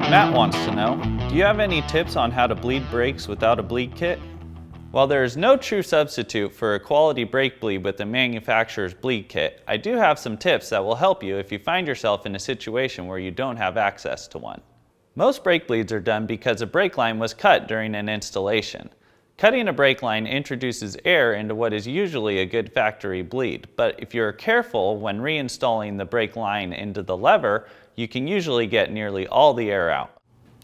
Matt wants to know, do you have any tips on how to bleed brakes without a bleed kit? While there is no true substitute for a quality brake bleed with the manufacturer's bleed kit, I do have some tips that will help you if you find yourself in a situation where you don't have access to one. Most brake bleeds are done because a brake line was cut during an installation. Cutting a brake line introduces air into what is usually a good factory bleed, but if you're careful when reinstalling the brake line into the lever, you can usually get nearly all the air out.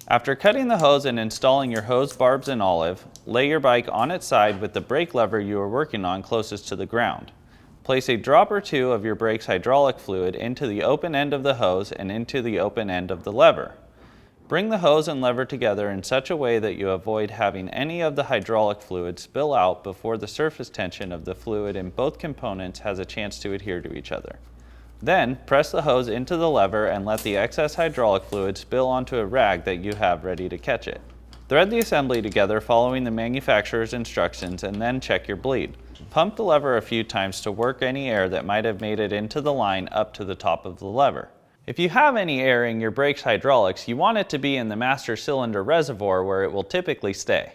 After cutting the hose and installing your hose barbs and olive, lay your bike on its side with the brake lever you are working on closest to the ground. Place a drop or two of your brake's hydraulic fluid into the open end of the hose and into the open end of the lever. Bring the hose and lever together in such a way that you avoid having any of the hydraulic fluid spill out before the surface tension of the fluid in both components has a chance to adhere to each other. Then, press the hose into the lever and let the excess hydraulic fluid spill onto a rag that you have ready to catch it. Thread the assembly together following the manufacturer's instructions and then check your bleed. Pump the lever a few times to work any air that might have made it into the line up to the top of the lever. If you have any air in your brake's hydraulics, you want it to be in the master cylinder reservoir where it will typically stay.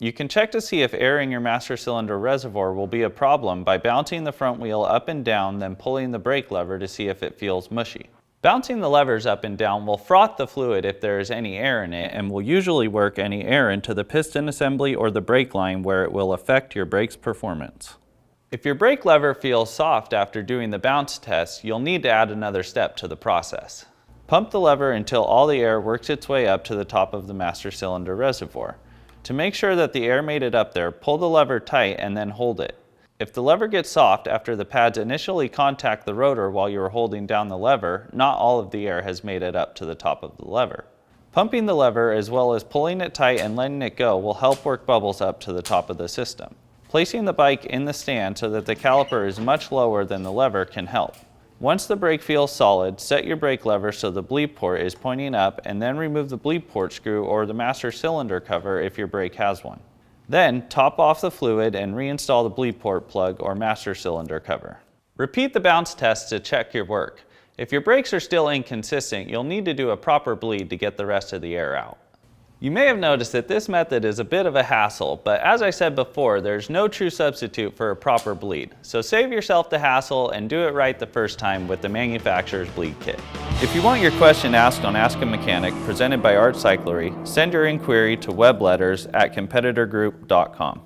You can check to see if air in your master cylinder reservoir will be a problem by bouncing the front wheel up and down, then pulling the brake lever to see if it feels mushy. Bouncing the levers up and down will froth the fluid if there is any air in it and will usually work any air into the piston assembly or the brake line where it will affect your brake's performance. If your brake lever feels soft after doing the bounce test, you'll need to add another step to the process. Pump the lever until all the air works its way up to the top of the master cylinder reservoir. To make sure that the air made it up there, pull the lever tight and then hold it. If the lever gets soft after the pads initially contact the rotor while you are holding down the lever, not all of the air has made it up to the top of the lever. Pumping the lever as well as pulling it tight and letting it go will help work bubbles up to the top of the system. Placing the bike in the stand so that the caliper is much lower than the lever can help. Once the brake feels solid, set your brake lever so the bleep port is pointing up and then remove the bleep port screw or the master cylinder cover if your brake has one. Then top off the fluid and reinstall the bleep port plug or master cylinder cover. Repeat the bounce test to check your work. If your brakes are still inconsistent, you'll need to do a proper bleed to get the rest of the air out. You may have noticed that this method is a bit of a hassle, but as I said before, there's no true substitute for a proper bleed. So save yourself the hassle and do it right the first time with the manufacturer's bleed kit. If you want your question asked on Ask a Mechanic, presented by Art Cyclery, send your inquiry to webletters@competitorgroup.com.